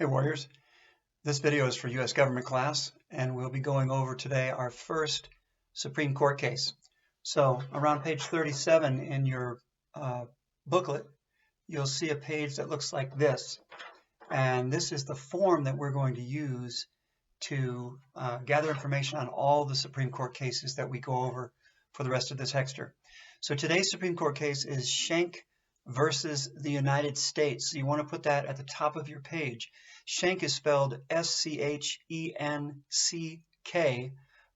Hey Warriors, this video is for U.S. government class, and we'll be going over today our first Supreme Court case. So around page 37 in your booklet, you'll see a page that looks like this. And this is the form that we're going to use to gather information on all the Supreme Court cases that we go over for the rest of this hexter. So today's Supreme Court case is Schenck versus the United States. So you want to put that at the top of your page. Schenck is spelled S-C-H-E-N-C-K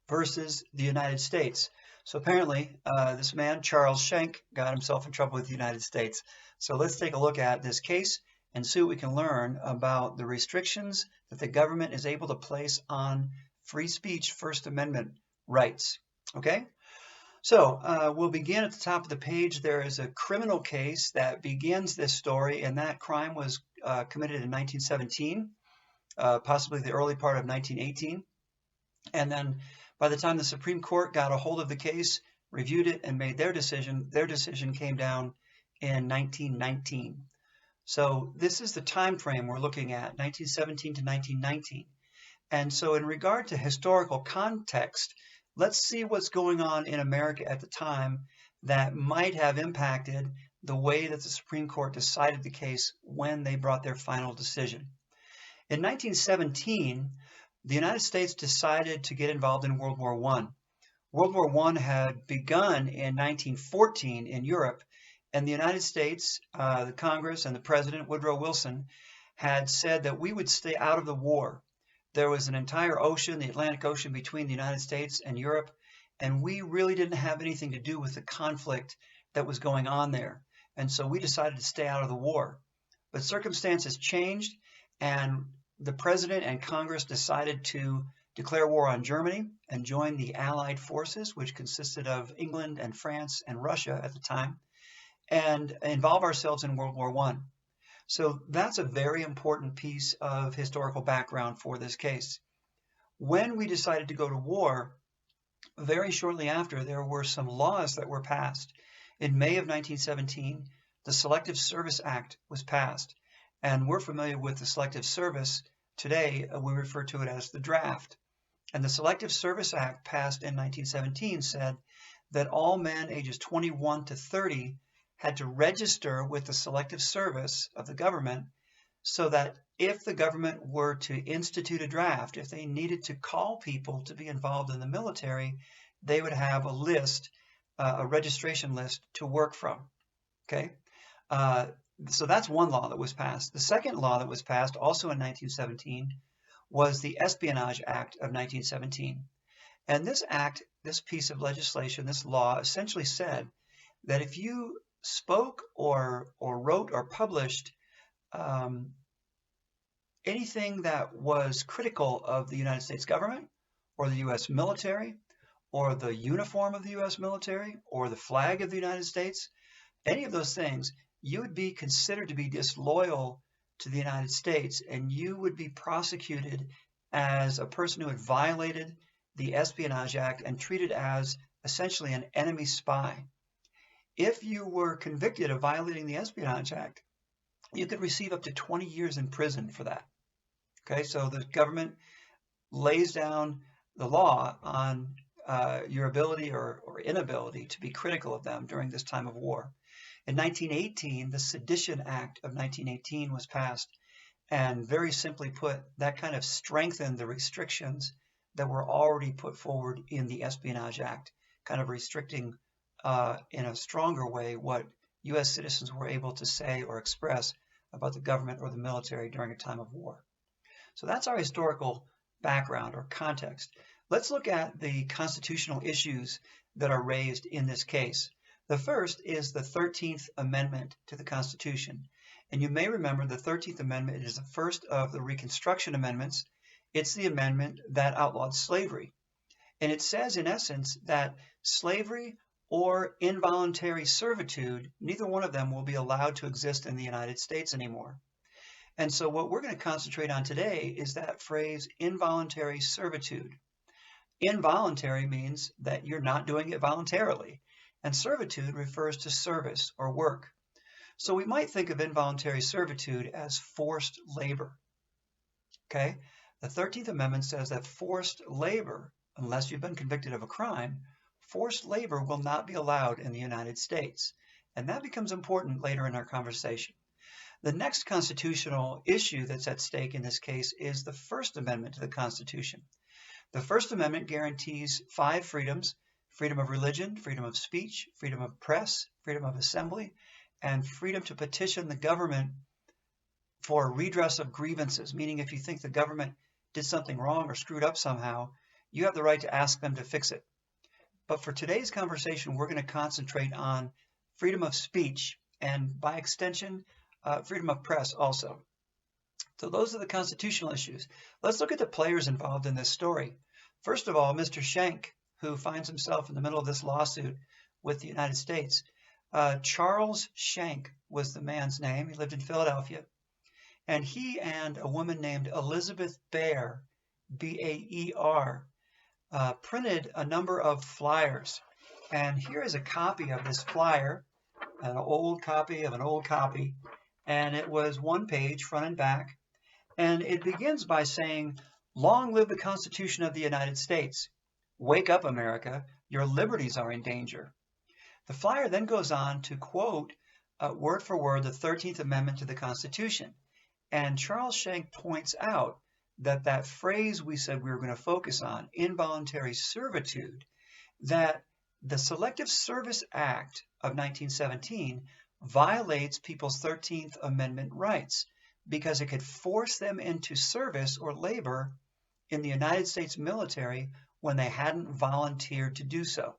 versus the United States. So apparently this man, Charles Schenck, got himself in trouble with the United States. So let's take a look at this case and see what we can learn about the restrictions that the government is able to place on free speech, First Amendment rights. Okay? So we'll begin at the top of the page. There is a criminal case that begins this story, and that crime was committed in 1917, possibly the early part of 1918. And then by the time the Supreme Court got a hold of the case, reviewed it, and made their decision came down in 1919. So this is the time frame we're looking at, 1917 to 1919. And so in regard to historical context, let's see what's going on in America at the time that might have impacted the way that the Supreme Court decided the case when they brought their final decision. In 1917, the United States decided to get involved in World War I. World War I had begun in 1914 in Europe, and the United States, the Congress and the President, Woodrow Wilson, had said that we would stay out of the war. There was an entire ocean, the Atlantic Ocean, between the United States and Europe, and we really didn't have anything to do with the conflict that was going on there. And so we decided to stay out of the war. But circumstances changed, and the President and Congress decided to declare war on Germany and join the Allied forces, which consisted of England and France and Russia at the time, and involve ourselves in World War I. So that's a very important piece of historical background for this case. When we decided to go to war, very shortly after, there were some laws that were passed. In May of 1917, the Selective Service Act was passed. And we're familiar with the Selective Service. Today, we refer to it as the draft. And the Selective Service Act passed in 1917 said that all men ages 21 to 30 had to register with the Selective Service of the government so that if the government were to institute a draft, if they needed to call people to be involved in the military, they would have a list, a registration list to work from. Okay, so that's one law that was passed. The second law that was passed, also in 1917, was the Espionage Act of 1917. And this act, this piece of legislation, this law, essentially said that if you spoke or wrote or published anything that was critical of the United States government or the U.S. military or the uniform of the U.S. military or the flag of the United States, any of those things, you would be considered to be disloyal to the United States, and you would be prosecuted as a person who had violated the Espionage Act and treated as essentially an enemy spy. If you were convicted of violating the Espionage Act, you could receive up to 20 years in prison for that. Okay, so the government lays down the law on your ability or inability to be critical of them during this time of war. In 1918, the Sedition Act of 1918 was passed, and very simply put, that kind of strengthened the restrictions that were already put forward in the Espionage Act, kind of restricting in a stronger way what U.S. citizens were able to say or express about the government or the military during a time of war. So that's our historical background or context. Let's look at the constitutional issues that are raised in this case. The first is the 13th Amendment to the Constitution. And you may remember the 13th Amendment is the first of the Reconstruction Amendments. It's the amendment that outlawed slavery. And it says, in essence, that slavery or involuntary servitude, neither one of them will be allowed to exist in the United States anymore. And so what we're going to concentrate on today is that phrase, involuntary servitude. Involuntary means that you're not doing it voluntarily, and servitude refers to service or work. So we might think of involuntary servitude as forced labor. Okay? The 13th Amendment says that forced labor, unless you've been convicted of a crime, forced labor will not be allowed in the United States. And that becomes important later in our conversation. The next constitutional issue that's at stake in this case is the First Amendment to the Constitution. The First Amendment guarantees 5 freedoms: freedom of religion, freedom of speech, freedom of press, freedom of assembly, and freedom to petition the government for redress of grievances, meaning if you think the government did something wrong or screwed up somehow, you have the right to ask them to fix it. But for today's conversation, we're going to concentrate on freedom of speech and, by extension, freedom of press also. So those are the constitutional issues. Let's look at the players involved in this story. First of all, Mr. Schenck, who finds himself in the middle of this lawsuit with the United States. Charles Schenck was the man's name. He lived in Philadelphia. And he and a woman named Elizabeth Baer, B-A-E-R, printed a number of flyers. And here is a copy of this flyer, an old copy of an old copy. And it was one page, front and back. And it begins by saying, "Long live the Constitution of the United States. Wake up, America. Your liberties are in danger." The flyer then goes on to quote word for word the 13th Amendment to the Constitution. And Charles Schenck points out that that phrase we said we were going to focus on, involuntary servitude, that the Selective Service Act of 1917 violates people's 13th Amendment rights because it could force them into service or labor in the United States military when they hadn't volunteered to do so.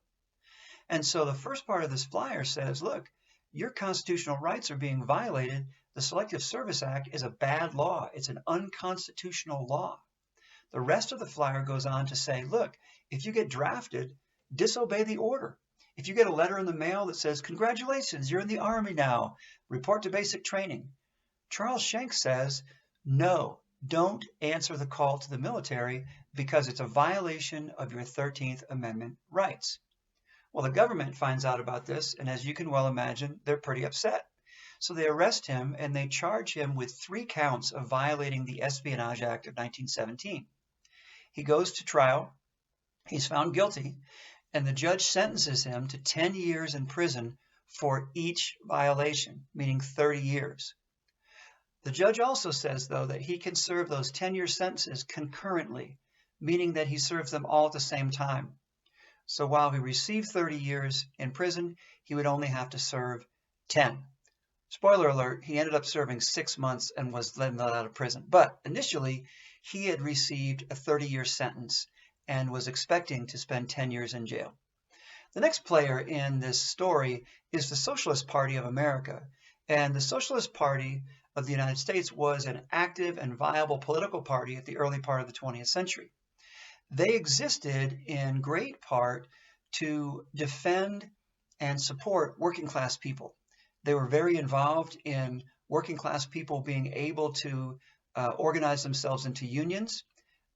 And so the first part of this flyer says, look, your constitutional rights are being violated. The Selective Service Act is a bad law. It's an unconstitutional law. The rest of the flyer goes on to say, look, if you get drafted, disobey the order. If you get a letter in the mail that says, congratulations, you're in the Army now, report to basic training. Charles Schenck says, no, don't answer the call to the military because it's a violation of your 13th Amendment rights. Well, the government finds out about this, and as you can well imagine, they're pretty upset. So they arrest him and they charge him with 3 counts of violating the Espionage Act of 1917. He goes to trial. He's found guilty. And the judge sentences him to 10 years in prison for each violation, meaning 30 years. The judge also says, though, that he can serve those 10-year sentences concurrently, meaning that he serves them all at the same time. So while he received 30 years in prison, he would only have to serve 10. Spoiler alert, he ended up serving 6 months and was then let out of prison. But initially, he had received a 30-year sentence and was expecting to spend 10 years in jail. The next player in this story is the Socialist Party of America. And the Socialist Party of the United States was an active and viable political party at the early part of the 20th century. They existed in great part to defend and support working class people. They were very involved in working class people being able to organize themselves into unions,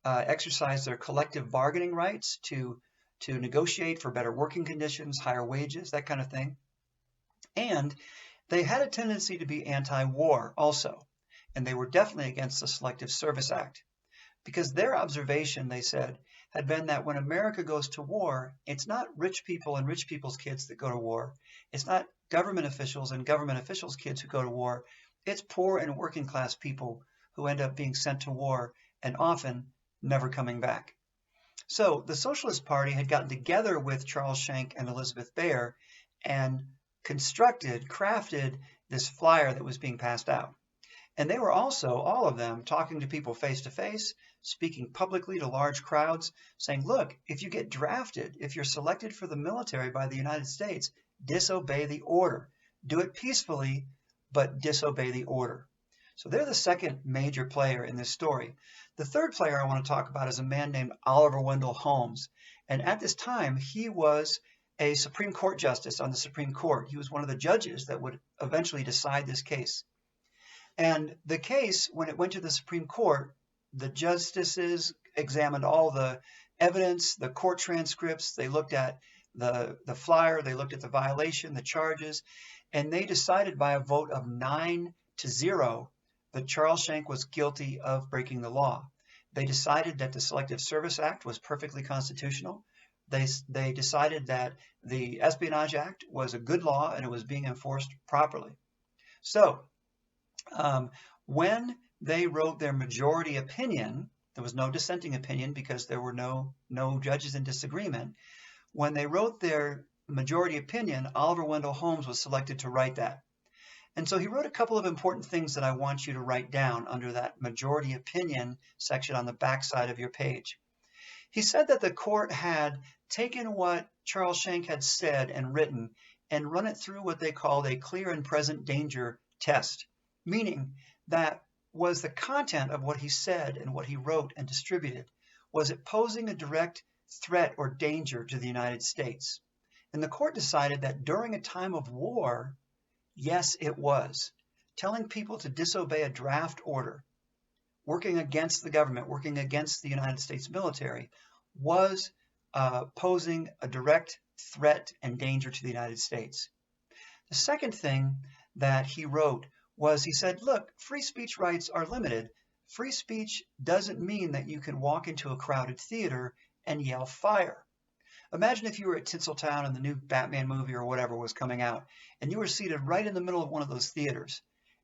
exercise their collective bargaining rights to negotiate for better working conditions, higher wages, that kind of thing. And they had a tendency to be anti-war also. And they were definitely against the Selective Service Act. Because their observation, they said, had been that when America goes to war, it's not rich people and rich people's kids that go to war. It's not government officials and government officials' kids who go to war. It's poor and working class people who end up being sent to war and often never coming back. So the Socialist Party had gotten together with Charles Schenck and Elizabeth Baer and crafted this flyer that was being passed out. And they were also, all of them, talking to people face to face, speaking publicly to large crowds, saying, look, if you get drafted, if you're selected for the military by the United States, disobey the order. Do it peacefully, but disobey the order. So they're the second major player in this story. The third player I want to talk about is a man named Oliver Wendell Holmes. And at this time, he was a Supreme Court justice on the Supreme Court. He was one of the judges that would eventually decide this case. And the case, when it went to the Supreme Court, the justices examined all the evidence, the court transcripts. They looked at the flyer. They looked at the violation, the charges, and they decided by a vote of 9-0 that Charles Schenck was guilty of breaking the law. They decided that the Selective Service Act was perfectly constitutional. They decided that the Espionage Act was a good law and it was being enforced properly. So when they wrote their majority opinion, there was no dissenting opinion because there were no judges in disagreement. When they wrote their majority opinion, Oliver Wendell Holmes was selected to write that. And so he wrote a couple of important things that I want you to write down under that majority opinion section on the back side of your page. He said that the court had taken what Charles Schenck had said and written and run it through what they called a clear and present danger test, meaning that was the content of what he said and what he wrote and distributed, was it posing a direct threat or danger to the United States? And the court decided that during a time of war, yes, it was. Telling people to disobey a draft order, working against the government, working against the United States military, was posing a direct threat and danger to the United States. The second thing that he wrote was he said, look, free speech rights are limited. Free speech doesn't mean that you can walk into a crowded theater and yell fire. Imagine if you were at Tinseltown and the new Batman movie or whatever was coming out, and you were seated right in the middle of one of those theaters.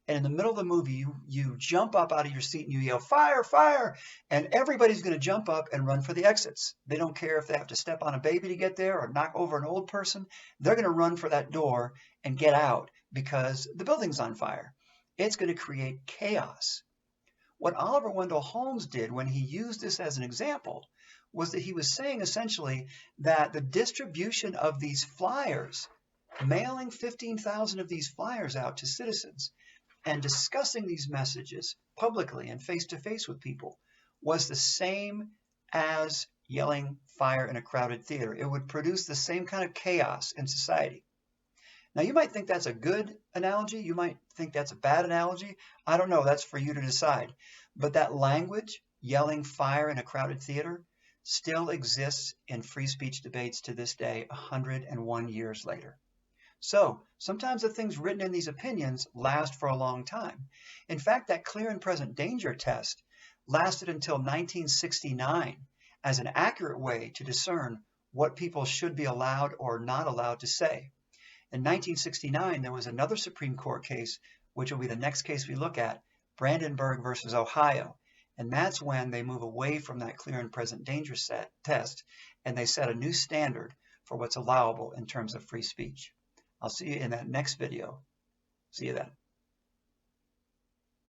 And in the middle of the movie, you jump up out of your seat and you yell, fire, fire, and everybody's going to jump up and run for the exits. They don't care if they have to step on a baby to get there or knock over an old person. They're going to run for that door and get out because the building's on fire. It's going to create chaos. What Oliver Wendell Holmes did when he used this as an example was that he was saying essentially that the distribution of these flyers, mailing 15,000 of these flyers out to citizens and discussing these messages publicly and face-to-face with people was the same as yelling fire in a crowded theater. It would produce the same kind of chaos in society. Now, you might think that's a good analogy. You might think that's a bad analogy. I don't know. That's for you to decide. But that language, yelling fire in a crowded theater, still exists in free speech debates to this day, 101 years later. So sometimes the things written in these opinions last for a long time. In fact, that clear and present danger test lasted until 1969 as an accurate way to discern what people should be allowed or not allowed to say. In 1969, there was another Supreme Court case, which will be the next case we look at, Brandenburg versus Ohio. And that's when they move away from that clear and present danger test, and they set a new standard for what's allowable in terms of free speech. I'll see you in that next video. See you then.